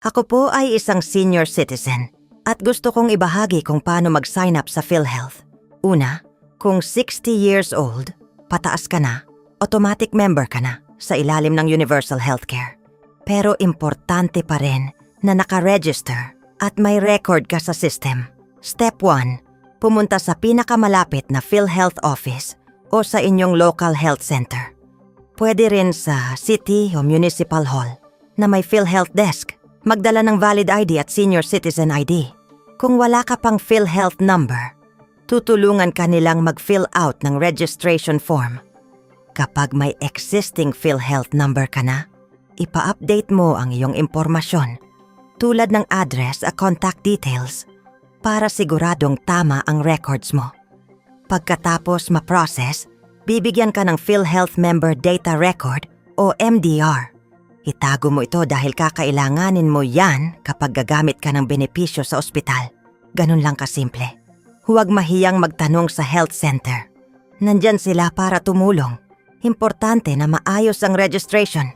Ako po ay isang senior citizen at gusto kong ibahagi kung paano mag-sign up sa PhilHealth. Una, kung 60 years old, pataas ka na, automatic member ka na sa ilalim ng Universal Healthcare. Pero importante pa rin na naka-register at may record ka sa system. Step 1, pumunta sa pinakamalapit na PhilHealth office o sa inyong local health center. Pwede rin sa city o municipal hall na may PhilHealth desk. Magdala ng valid ID at senior citizen ID. Kung wala ka pang PhilHealth number, tutulungan ka nilang mag-fill out ng registration form. Kapag may existing PhilHealth number ka na, ipa-update mo ang iyong impormasyon tulad ng address at contact details para siguradong tama ang records mo. Pagkatapos ma-process, bibigyan ka ng PhilHealth Member Data Record o MDR. Itago mo ito dahil kakailanganin mo yan kapag gagamit ka ng benepisyo sa ospital. Ganun lang kasimple. Huwag mahiyang magtanong sa health center. Nandyan sila para tumulong. Importante na maayos ang registration.